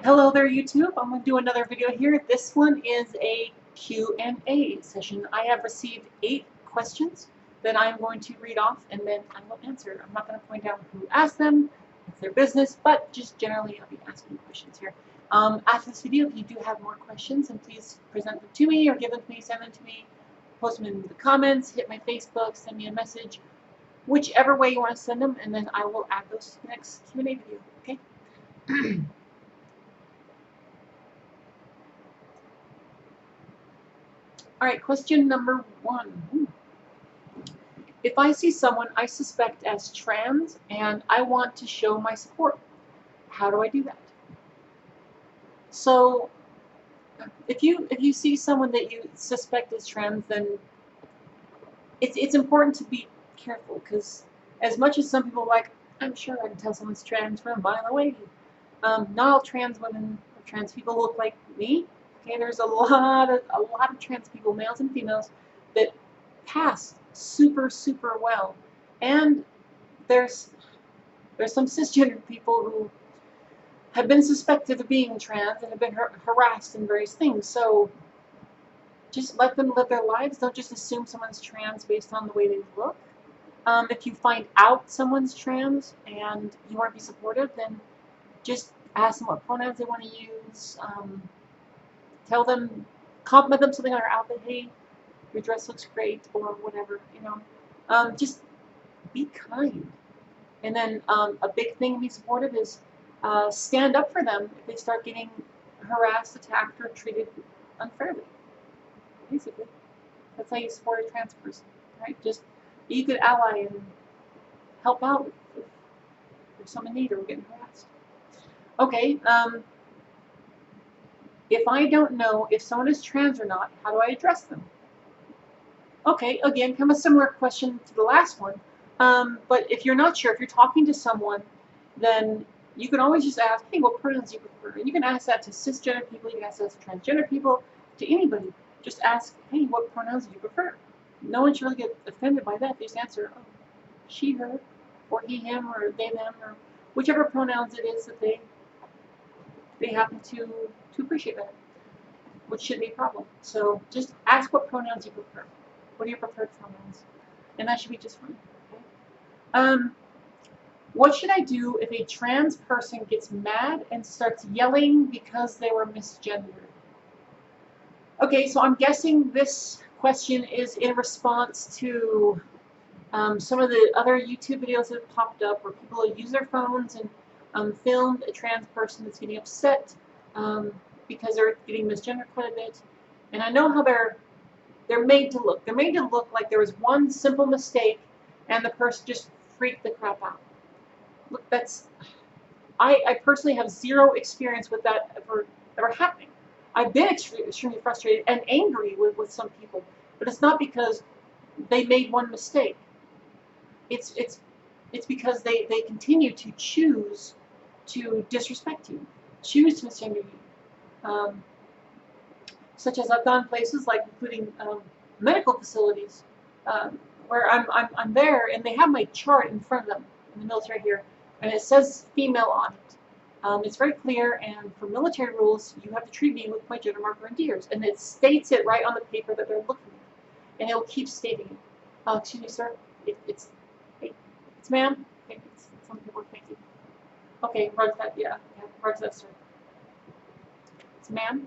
Hello there, YouTube. I'm going to do another video here. This one is a Q&A session. I have received 8 questions that I'm going to read off and then I will answer. I'm not going to point out who asked them, it's their business, but just generally I'll be asking questions here. After this video, if you do have more questions, then please present them to me or give them to me, send them to me, post them in the comments, hit my Facebook, send me a message, whichever way you want to send them, and then I will add those to the next Q&A video, okay? All right, question number 1. If I see someone I suspect as trans and I want to show my support, how do I do that? So, if you see someone that you suspect is trans, then it's important to be careful, because as much as some people I'm sure I can tell someone's trans from a mile away. Not all trans women or trans people look like me. Okay, there's a lot of trans people, males and females, that pass super well, and there's some cisgender people who have been suspected of being trans and have been harassed in various things. So just let them live their lives. Don't just assume someone's trans based on the way they look. If you find out someone's trans and you want to be supportive, then just ask them what pronouns they want to use. Tell them, compliment them something on their outfit. Hey, your dress looks great, or whatever. Just be kind. And then a big thing to be supportive is stand up for them if they start getting harassed, attacked, or treated unfairly. Basically, that's how you support a trans person, right? Just be a good ally and help out if there's someone in need or getting harassed. Okay, if I don't know if someone is trans or not, how do I address them? Okay, again, kind of a similar question to the last one. But if you're not sure, if you're talking to someone, then you can always just ask, hey, what pronouns do you prefer? And you can ask that to cisgender people, you can ask that to transgender people, to anybody. Just ask, hey, what pronouns do you prefer? No one should really get offended by that. They just answer, oh, she, her, or he, him, or they, them, or whichever pronouns it is that they happen to appreciate that, which shouldn't be a problem. So just ask what pronouns you prefer. What are your preferred pronouns? And that should be just fine. Okay? What should I do if a trans person gets mad and starts yelling because they were misgendered? Okay, so I'm guessing this question is in response to some of the other YouTube videos that have popped up where people use their phones and filmed a trans person that's getting upset because they're getting misgendered quite a bit. And I know how they're made to look. They're made to look like there was one simple mistake and the person just freaked the crap out. Look, I personally have zero experience with that ever happening. I've been extremely frustrated and angry with some people, but it's not because they made one mistake. It's because they continue to choose to disrespect you, choose to misgender you. Such as I've gone places like including medical facilities where I'm there and they have my chart in front of them in the military here, and it says female on it. It's very clear, and for military rules, you have to treat me with my gender marker and DEERS, and it states it right on the paper that they're looking at, and it will keep stating it. Excuse me, sir. It's ma'am. Okay, it's some people. Thank you. Okay, roger that. Yeah, roger that, sir. It's ma'am.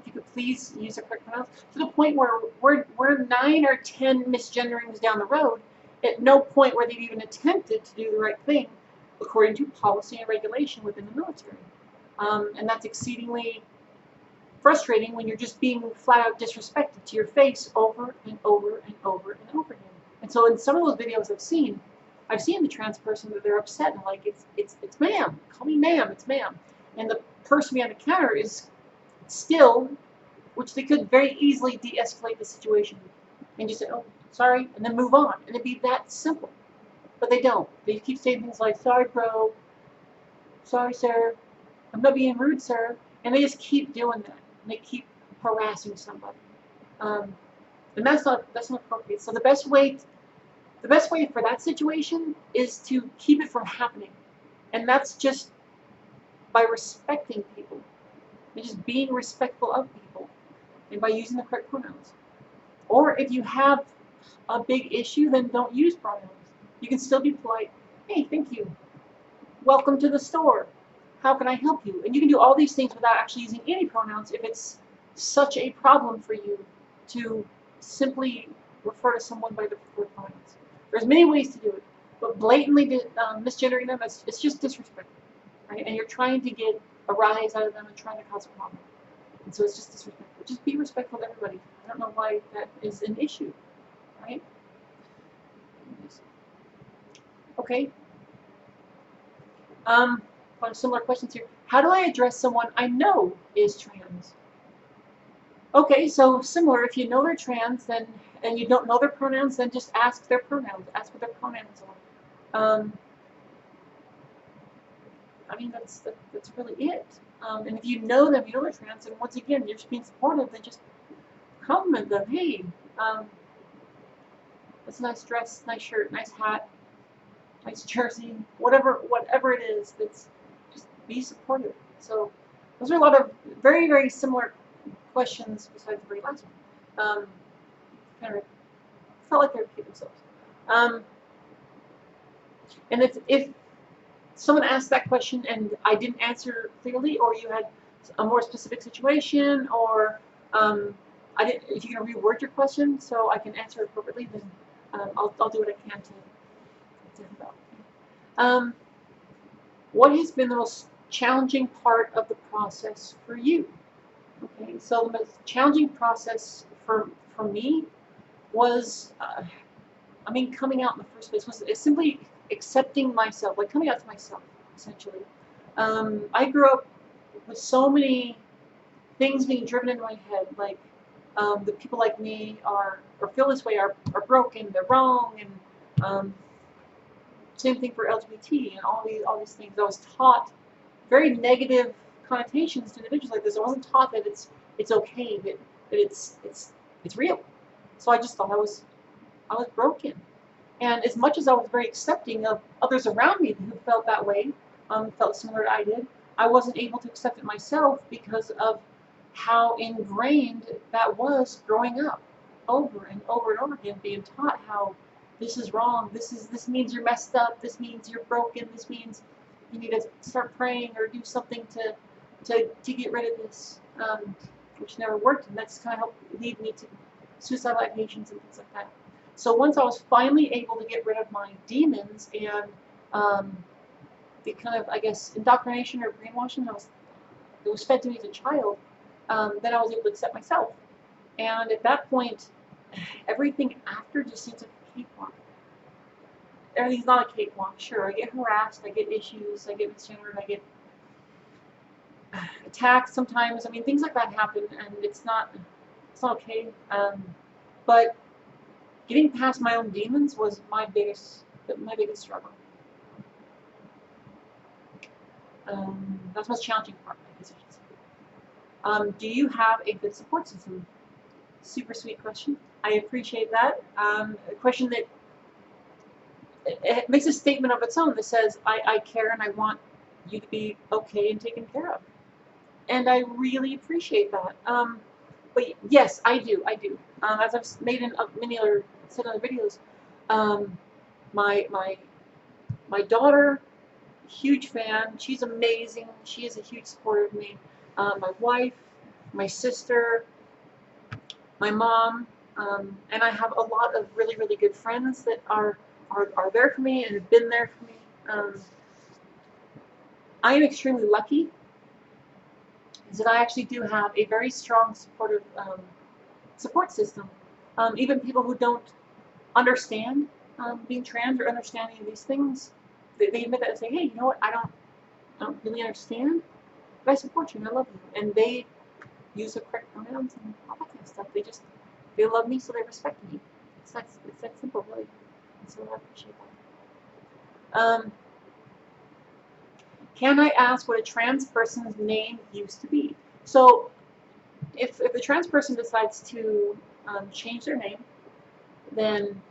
If you could please use the correct pronouns, to the point where we're 9 or 10 misgenderings down the road, at no point where they've even attempted to do the right thing according to policy and regulation within the military. And that's exceedingly frustrating when you're just being flat out disrespected to your face over and over and over and over again. And so in some of those videos I've seen the trans person that they're upset and like, it's ma'am, call me ma'am, it's ma'am. And the person behind the counter is still, which they could very easily de-escalate the situation and just say, oh, sorry, and then move on. And it'd be that simple. But they don't. They keep saying things like, sorry, bro, sorry, sir, I'm not being rude, sir. And they just keep doing that. And they keep harassing somebody. And that's not appropriate. So the best way for that situation is to keep it from happening. And that's just by respecting people and just being respectful of people and by using the correct pronouns. Or if you have a big issue, then don't use pronouns. You can still be polite. Hey, thank you. Welcome to the store. How can I help you? And you can do all these things without actually using any pronouns if it's such a problem for you to simply refer to someone by the preferred pronouns. There's many ways to do it, but blatantly misgendering them, it's just disrespectful, right? And you're trying to get a rise out of them and trying to cause a problem. And so it's just disrespectful. Just be respectful to everybody. I don't know why that is an issue, right? Okay. Similar questions here. How do I address someone I know is trans? Okay, so similar. If you know they're trans, then and you don't know their pronouns, then just ask their pronouns. Ask what their pronouns are. I mean, that's really it. And if you know them, you know they're trans, and once again, you're just being supportive, then just compliment them. Hey, that's a nice dress, nice shirt, nice hat, nice jersey, whatever it is. That's just be supportive. So those are a lot of very, very similar questions besides the very last one. Kind of felt like they repeat themselves. And if someone asked that question and I didn't answer clearly, or you had a more specific situation, or if you can reword your question so I can answer it appropriately, then I'll do what I can to help. What has been the most challenging part of the process for you? Okay, so the most challenging process for me was, coming out in the first place was simply accepting myself, like coming out to myself, essentially. I grew up with so many things being driven in my head, like that people like me or feel this way are broken, they're wrong, and same thing for LGBT and all these things. I was taught very negative connotations to individuals like this. I wasn't taught that it's okay, that it's real. So I just thought I was broken. And as much as I was very accepting of others around me who felt that way, felt similar to I did, I wasn't able to accept it myself because of how ingrained that was growing up, over and over and over again, being taught how this is wrong, this means you're messed up, this means you're broken, this means you need to start praying or do something to get rid of this, which never worked, and that's kind of helped lead me to suicidal ideations and things like that. So once I was finally able to get rid of my demons and the kind of, I guess, indoctrination or brainwashing that was fed to me as a child, then I was able to accept myself. And at that point, everything after just seems like a cakewalk. Everything's not a cakewalk. Sure, I get harassed, I get issues, I get misgendered, I get attacked sometimes. I mean, things like that happen, and it's not okay. But getting past my own demons was my biggest struggle. That's the most challenging part, I guess I should say. Do you have a good support system? Super sweet question. I appreciate that. A question that it makes a statement of its own that says, I care and I want you to be okay and taken care of. And I really appreciate that. But yes, I do. As I've made in many other videos, my daughter, huge fan. She's amazing. She is a huge supporter of me. My wife, my sister, my mom, and I have a lot of really, really good friends that are there for me and have been there for me. I am extremely lucky that I actually do have a very strong supportive support system. Even people who don't understand being trans or understanding these things, they admit that and say, hey, you know what, I don't really understand, but I support you and I love you. And they use the correct pronouns and all that kind of stuff. They love me, so they respect me. It's that simple, really. So I appreciate that. Can I ask what a trans person's name used to be? So if a trans person decides to change their name, then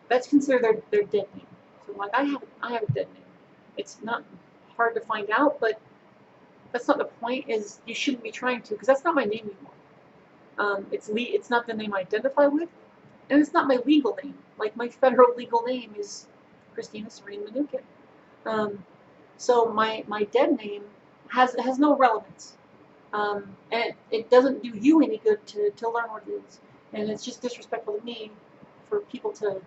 that's considered their dead name. So like I have a dead name. It's not hard to find out, but that's not the point. Is you shouldn't be trying to, because that's not my name anymore. It's not the name I identify with, and it's not my legal name. Like my federal legal name is Kristina Manookin. So my dead name has no relevance, and it doesn't do you any good to learn what it is, and it's just disrespectful to me for people to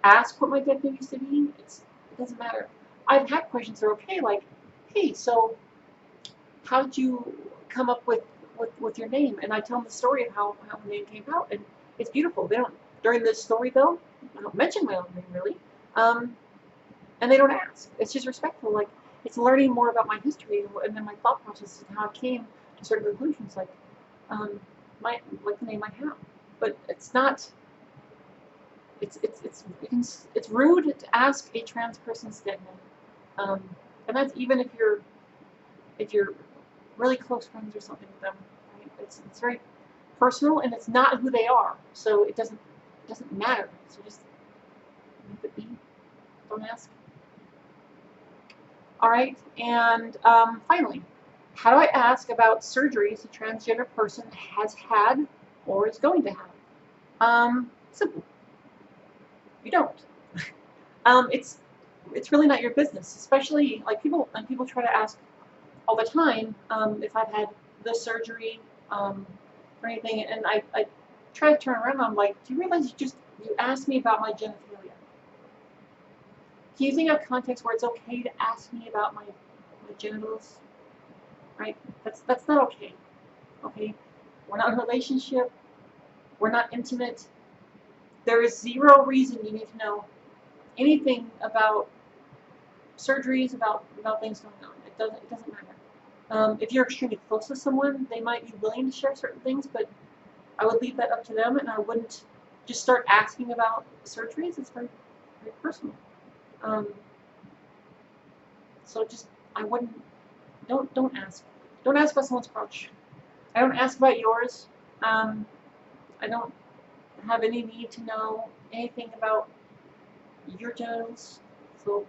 ask what my dead name used to be. It doesn't matter. I've had questions that are okay, like, hey, so how did you come up with your name? And I tell them the story of how the name came out, and it's beautiful. They don't, during this story though, I don't mention my own name really, and they don't ask. It's just respectful. Like, it's learning more about my history and then my thought process and how I came to certain conclusions, like like the name I have. But it's not. It's rude to ask a trans person's dead name, and that's even if you're really close friends or something with them. Right? It's very personal, and it's not who they are, so it doesn't matter. So just leave it be. Don't ask. All right, and finally, how do I ask about surgeries a transgender person has had or is going to have? Simple. You don't. It's really not your business, especially like people try to ask all the time if I've had this surgery or anything, and I try to turn around and I'm like, do you realize you asked me about my genitalia? Can you think of context where it's okay to ask me about my genitals? Right? That's not okay. Okay? We're not in a relationship. We're not intimate. There is zero reason you need to know anything about surgeries, about things going on. It doesn't matter. If you're extremely close to someone, they might be willing to share certain things, but I would leave that up to them, and I wouldn't just start asking about surgeries. It's very, very personal. So just, I wouldn't, don't ask. Don't ask about someone's crotch. I don't ask about yours. I don't have any need to know anything about your genitals, so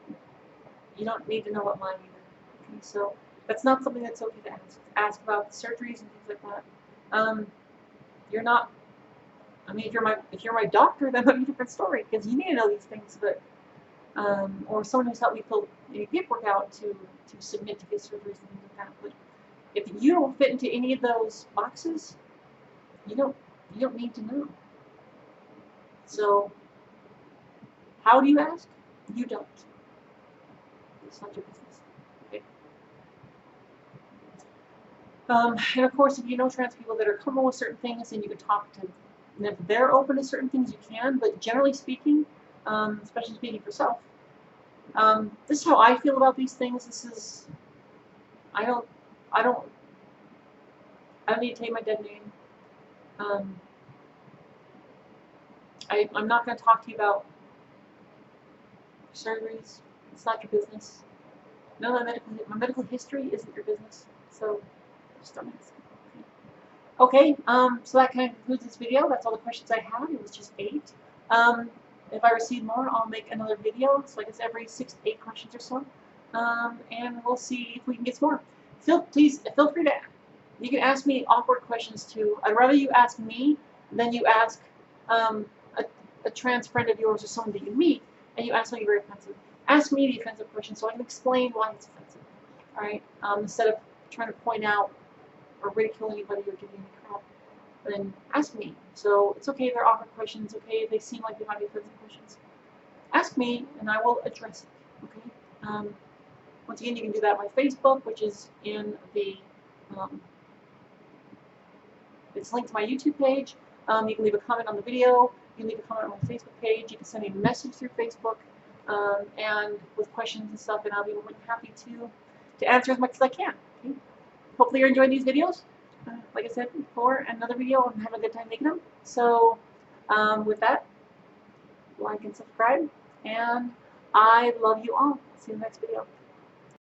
you don't need to know about mine either. Okay, so that's not something that's okay to ask. Ask about surgeries and things like that. You're not. I mean, if you're my doctor, then that'd be a different story, because you need to know these things. But or someone who's helped me fill any paperwork out to submit to get surgeries and things like that. But if you don't fit into any of those boxes, you don't need to know. So how do you ask? You don't. It's not your business. Okay. And of course, if you know trans people that are comfortable with certain things, then you can talk to them. And if they're open to certain things, you can. But generally speaking, especially speaking for self, this is how I feel about these things. This is, I don't need to take my dead name. I'm not going to talk to you about surgeries. It's not your business. No, my medical history isn't your business. So just don't ask. Okay, so that kind of concludes this video. That's all the questions I had. It was just 8. If I receive more, I'll make another video. So I guess every 6 to 8 questions or so. And we'll see if we can get some more. Please feel free to. You can ask me awkward questions too. I'd rather you ask me than you ask a trans friend of yours or someone that you meet and you ask something very offensive. Ask me the offensive question so I can explain why it's offensive. All right, instead of trying to point out or ridicule anybody or give you any crap, then ask me. So it's okay if they're awkward questions. It's okay if they seem like they might be offensive questions. Ask me and I will address it. Okay. Once again, you can do that on my Facebook, which is in the. It's linked to my YouTube page. You can leave a comment on the video. You can leave a comment on my Facebook page. You can send me a message through Facebook and with questions and stuff, and I'll be more than happy to answer as much as I can. Okay? Hopefully you're enjoying these videos. Like I said before, another video, I'm having a good time making them. So with that, like and subscribe, and I love you all. See you in the next video.